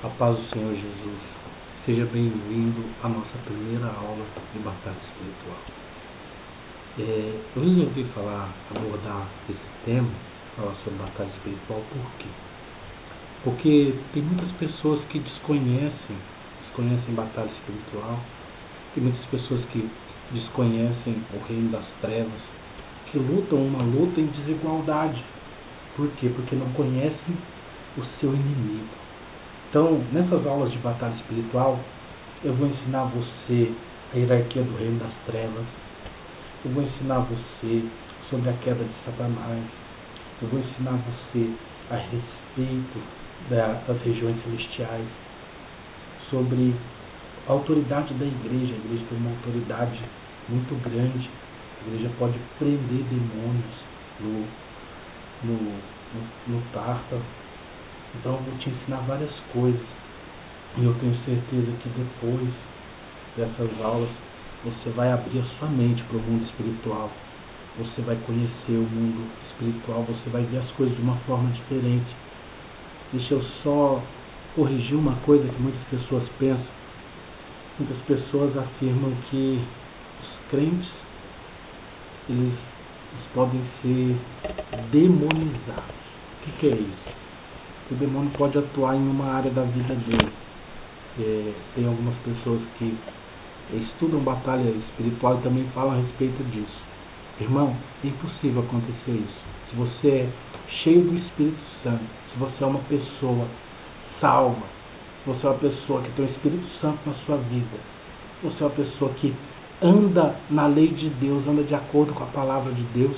A paz do Senhor Jesus. Seja bem-vindo à nossa primeira aula de batalha espiritual. Eu resolvi abordar esse tema, falar sobre batalha espiritual, por quê? Porque tem muitas pessoas que desconhecem batalha espiritual, tem muitas pessoas que desconhecem o reino das trevas, que lutam uma luta em desigualdade. Por quê? Porque não conhecem o seu inimigo. Então, nessas aulas de batalha espiritual, eu vou ensinar você a hierarquia do reino das trevas, eu vou ensinar você sobre a queda de Satanás, eu vou ensinar você a respeito das regiões celestiais, sobre a autoridade da igreja. A igreja tem uma autoridade muito grande, a igreja pode prender demônios no Tártaro. Então eu vou te ensinar várias coisas, e eu tenho certeza que depois dessas aulas você vai abrir a sua mente para o mundo espiritual, você vai conhecer o mundo espiritual, você vai ver as coisas de uma forma diferente. Deixa eu só corrigir uma coisa que muitas pessoas pensam. Muitas pessoas afirmam que os crentes eles podem ser demonizados. O que é isso? O demônio pode atuar em uma área da vida dele. Tem algumas pessoas que estudam batalha espiritual e também falam a respeito disso. Irmão, é impossível acontecer isso. Se você é cheio do Espírito Santo, se você é uma pessoa salva, se você é uma pessoa que tem o Espírito Santo na sua vida, se você é uma pessoa que anda na lei de Deus, anda de acordo com a palavra de Deus,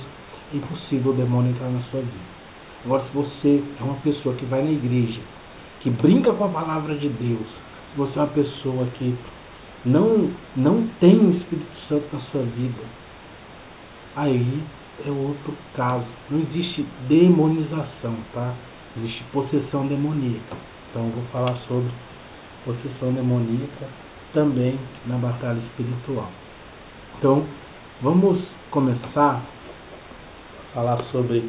é impossível o demônio entrar na sua vida. Agora, se você é uma pessoa que vai na igreja, que brinca com a palavra de Deus, se você é uma pessoa que não tem o Espírito Santo na sua vida, aí é outro caso. Não existe demonização, tá? Existe possessão demoníaca. Então eu vou falar sobre possessão demoníaca também na batalha espiritual. Então, vamos começar a falar sobre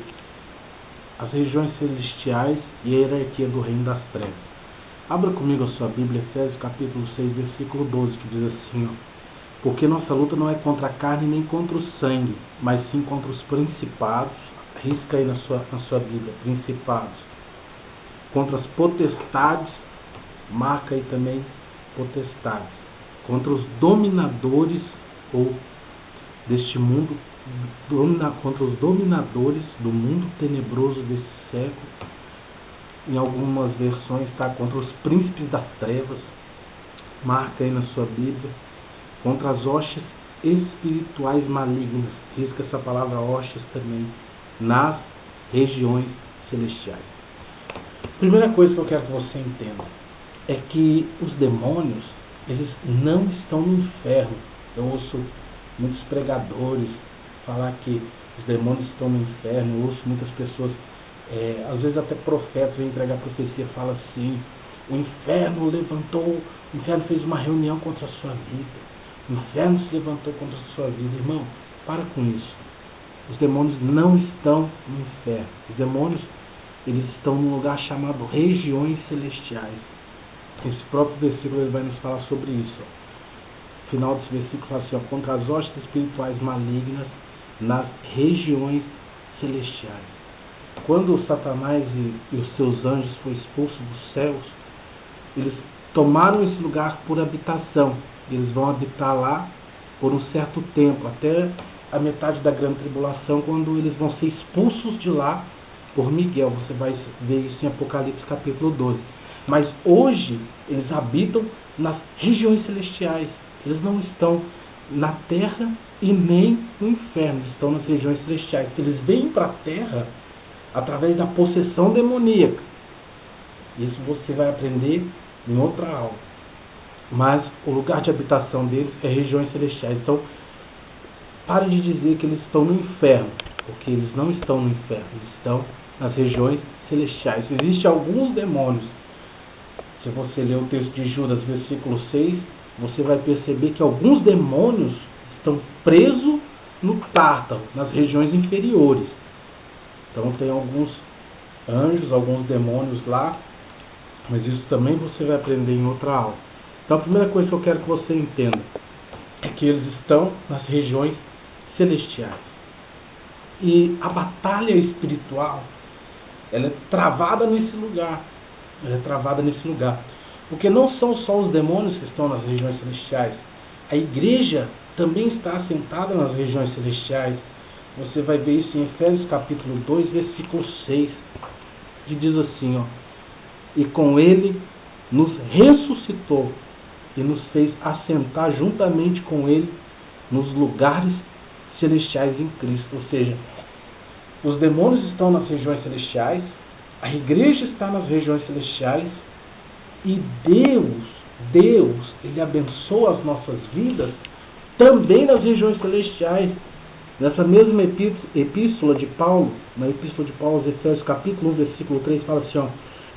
as regiões celestiais e a hierarquia do reino das trevas. Abra comigo a sua Bíblia, Efésios capítulo 6, versículo 12, que diz assim, porque nossa luta não é contra a carne nem contra o sangue, mas sim contra os principados, risca aí na sua Bíblia, principados, contra as potestades, marca aí também potestades, contra os dominadores ou deste mundo, contra os dominadores do mundo tenebroso desse século. Em algumas versões está contra os príncipes das trevas, marca aí na sua Bíblia, contra as hostes espirituais malignas, risca essa palavra hostes também, nas regiões celestiais. Primeira coisa que eu quero que você entenda é que os demônios, eles não estão no inferno. Eu ouço muitos pregadores falar que os demônios estão no inferno. Eu ouço muitas pessoas, às vezes até profetas vêm entregar profecia, fala assim, o inferno fez uma reunião contra a sua vida, o inferno se levantou contra a sua vida. Irmão, para com isso. Os demônios não estão no inferno. Os demônios, eles estão num lugar chamado regiões celestiais. Esse próprio versículo ele vai nos falar sobre isso. No final desse versículo fala assim, contra as hostes espirituais malignas nas regiões celestiais. Quando Satanás e os seus anjos foram expulsos dos céus, eles tomaram esse lugar por habitação. Eles vão habitar lá por um certo tempo, até a metade da grande tribulação, quando eles vão ser expulsos de lá por Miguel. Você vai ver isso em Apocalipse capítulo 12. Mas hoje eles habitam nas regiões celestiais. Eles não estão na terra e nem no inferno. Eles estão nas regiões celestiais. Eles vêm para a terra através da possessão demoníaca. Isso você vai aprender em outra aula. Mas o lugar de habitação deles é regiões celestiais. Então, pare de dizer que eles estão no inferno, porque eles não estão no inferno. Eles estão nas regiões celestiais. Existem alguns demônios. Se você ler o texto de Judas, versículo 6, você vai perceber que alguns demônios estão presos no Tártaro, nas regiões inferiores. Então tem alguns anjos, alguns demônios lá, Mas isso também você vai aprender em outra aula. Então a primeira coisa que eu quero que você entenda é que eles estão nas regiões celestiais. E a batalha espiritual, ela é travada nesse lugar. Ela é travada nesse lugar. Porque não são só os demônios que estão nas regiões celestiais. A igreja também está assentada nas regiões celestiais. Você vai ver isso em Efésios capítulo 2, versículo 6, que diz assim, ó: e com ele nos ressuscitou e nos fez assentar juntamente com ele nos lugares celestiais em Cristo. Ou seja, os demônios estão nas regiões celestiais, a igreja está nas regiões celestiais, e Deus, Ele abençoa as nossas vidas também nas regiões celestiais. Nessa mesma epístola de Paulo, na epístola de Paulo aos Efésios, capítulo 1, versículo 3, fala assim, ó: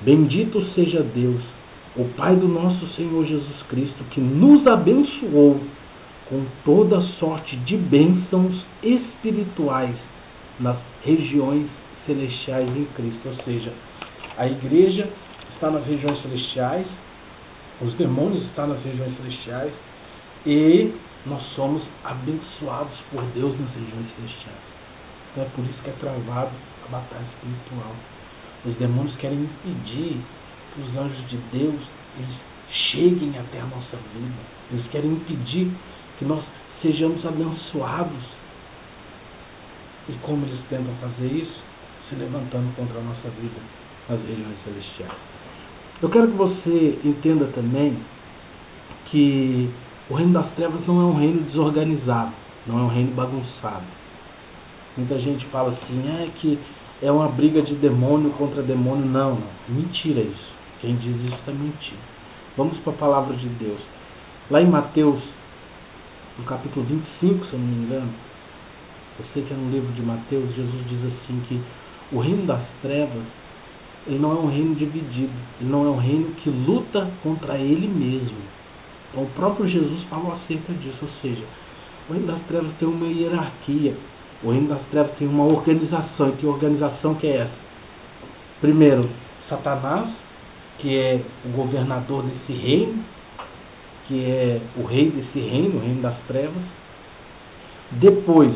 bendito seja Deus, o Pai do nosso Senhor Jesus Cristo, que nos abençoou com toda sorte de bênçãos espirituais nas regiões celestiais em Cristo. Ou seja, a igreja está nas regiões celestiais, os demônios estão nas regiões celestiais, e nós somos abençoados por Deus nas regiões celestiais. Então é por isso que é travado a batalha espiritual. Os demônios querem impedir que os anjos de Deus eles cheguem até a nossa vida. Eles querem impedir que nós sejamos abençoados. E como eles tentam fazer isso? Se levantando contra a nossa vida nas regiões celestiais. Eu quero que você entenda também que o reino das trevas não é um reino desorganizado, não é um reino bagunçado. Muita gente fala assim, que é uma briga de demônio contra demônio. Não. Mentira isso. Quem diz isso está mentindo. Vamos para a palavra de Deus. Lá em Mateus, no capítulo 25, se eu não me engano, eu sei que é no livro de Mateus, Jesus diz assim que o reino das trevas, ele não é um reino dividido, ele não é um reino que luta contra ele mesmo. Então o próprio Jesus falou acerca disso, ou seja, o reino das trevas tem uma hierarquia, o reino das trevas tem uma organização. E que organização que é essa? Primeiro, Satanás, que é o governador desse reino, que é o rei desse reino, o reino das trevas. Depois,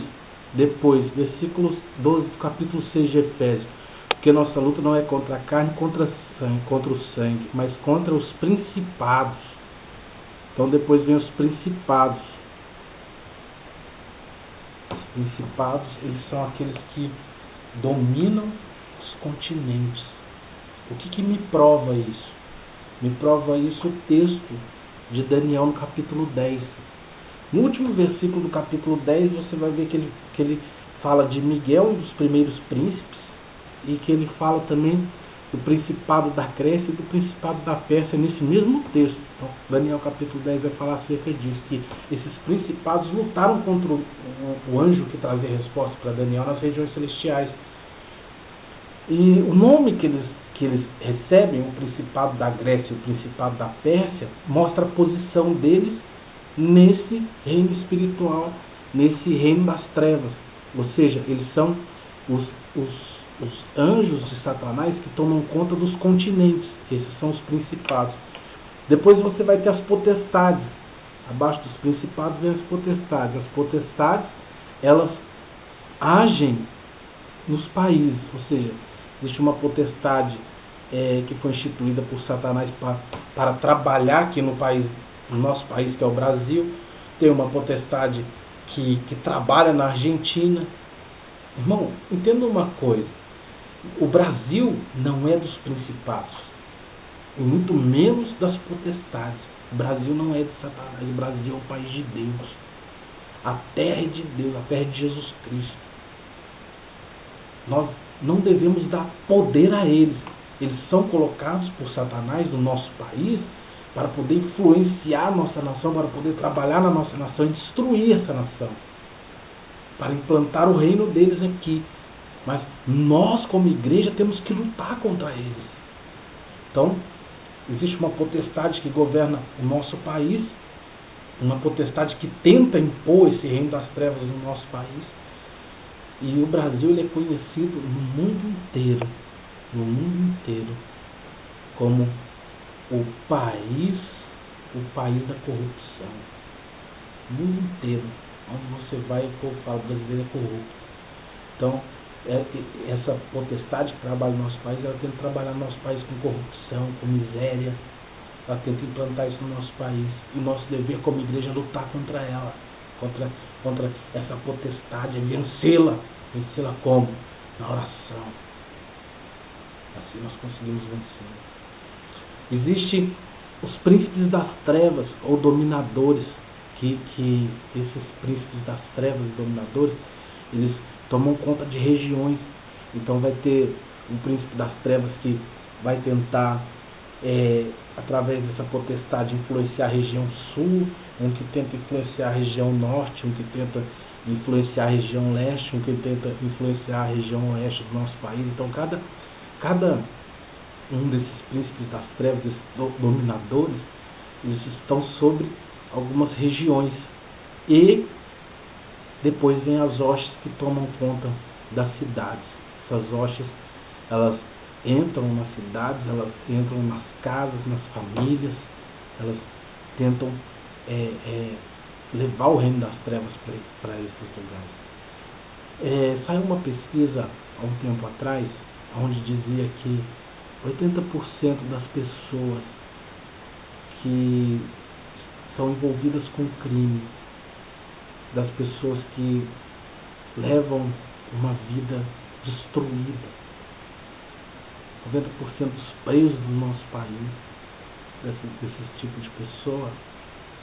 versículos 12 do capítulo 6 de Efésios, porque nossa luta não é contra a carne, contra o sangue, mas contra os principados. Então depois vem os principados. Os principados, eles são aqueles que dominam os continentes. O que me prova isso? Me prova isso o texto de Daniel no capítulo 10. No último versículo do capítulo 10, você vai ver que ele fala de Miguel, um dos primeiros príncipes, e que ele fala também do principado da Grécia e do principado da Pérsia nesse mesmo texto. Então, Daniel capítulo 10 vai falar acerca disso, que esses principados lutaram contra o anjo que trazia resposta para Daniel nas regiões celestiais. E o nome que eles recebem, o principado da Grécia e o principado da Pérsia, mostra a posição deles nesse reino espiritual, nesse reino das trevas. Ou seja, eles são os anjos de Satanás que tomam conta dos continentes. Esses são os principados. Depois você vai ter as potestades. Abaixo dos principados vem as potestades. As potestades, elas agem nos países. Ou seja, existe uma potestade que foi instituída por Satanás para trabalhar aqui no nosso país, que é o Brasil. Tem uma potestade que trabalha na Argentina. Irmão, entenda uma coisa: o Brasil não é dos principados, e muito menos das potestades. O Brasil não é de Satanás, o Brasil é o país de Deus. A terra é de Deus, a terra é de Jesus Cristo. Nós não devemos dar poder a eles. Eles são colocados por Satanás no nosso país para poder influenciar a nossa nação, para poder trabalhar na nossa nação e destruir essa nação, para implantar o reino deles aqui. Mas nós, como igreja, temos que lutar contra eles. Então, existe uma potestade que governa o nosso país, uma potestade que tenta impor esse reino das trevas no nosso país. E o Brasil ele é conhecido no mundo inteiro, como o país da corrupção. O mundo inteiro, onde você vai, o povo fala, o brasileiro é corrupto. Então, essa potestade que trabalha no nosso país, ela tenta trabalhar no nosso país com corrupção, com miséria. Ela tenta implantar isso no nosso país. E o nosso dever como igreja é lutar contra ela, contra essa potestade, é vencê-la. Vencê-la como? Na oração. Assim nós conseguimos vencer. Existem os príncipes das trevas, ou dominadores, que esses príncipes das trevas e dominadores, eles tomam conta de regiões. Então vai ter um príncipe das trevas que vai tentar, através dessa potestade, influenciar a região sul, um que tenta influenciar a região norte, um que tenta influenciar a região leste, um que tenta influenciar a região oeste do nosso país. Então cada um desses príncipes das trevas, desses dominadores, eles estão sobre algumas regiões. E depois vem as hostes que tomam conta das cidades. Essas hostes, elas entram nas cidades, elas entram nas casas, nas famílias, elas tentam levar o reino das trevas para esses lugares. Saiu uma pesquisa há um tempo atrás, onde dizia que 80% das pessoas que são envolvidas com crime, das pessoas que levam uma vida destruída, 90% dos presos do nosso país, desses tipos de pessoa,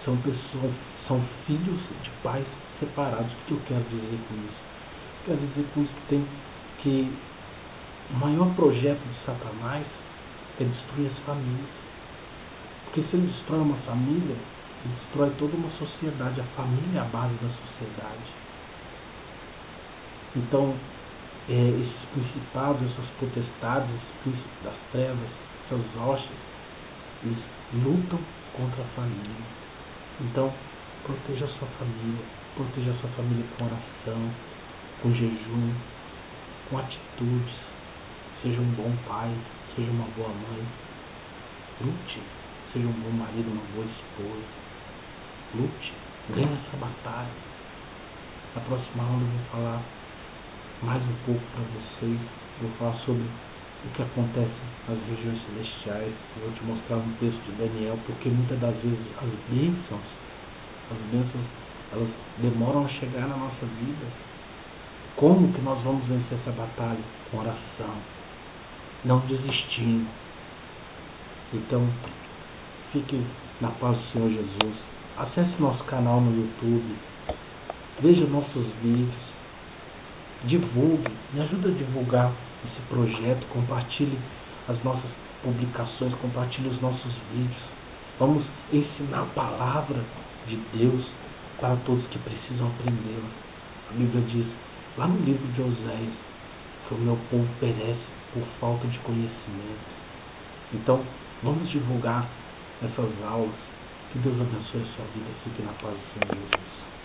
são filhos de pais separados. O que eu quero dizer com isso? Quero dizer com isso que o maior projeto de Satanás é destruir as famílias. Porque se ele destrói uma família, ele destrói toda uma sociedade. A família é a base da sociedade. Então, esses principados, essas potestades, esses príncipes das trevas, essas hostes, eles lutam contra a família. Então, proteja a sua família com oração, com jejum, com atitudes. Seja um bom pai, seja uma boa mãe. Lute, seja um bom marido, uma boa esposa. Lute, ganhe essa batalha. Na próxima aula eu vou falar mais um pouco para vocês. Vou falar sobre o que acontece nas regiões celestiais. Eu vou te mostrar um texto de Daniel, porque muitas das vezes as bênçãos, elas demoram a chegar na nossa vida. Como que nós vamos vencer essa batalha? Com oração, não desistindo. Então, fique na paz do Senhor Jesus. Acesse nosso canal no YouTube, veja nossos vídeos, divulgue, me ajude a divulgar esse projeto, compartilhe as nossas publicações, compartilhe os nossos vídeos. Vamos ensinar a palavra de Deus para todos que precisam aprendê-la. A Bíblia diz, lá no livro de Oséias, que o meu povo perece por falta de conhecimento. Então, vamos divulgar essas aulas. Que Deus abençoe a sua vida. Fique na paz do Senhor Jesus.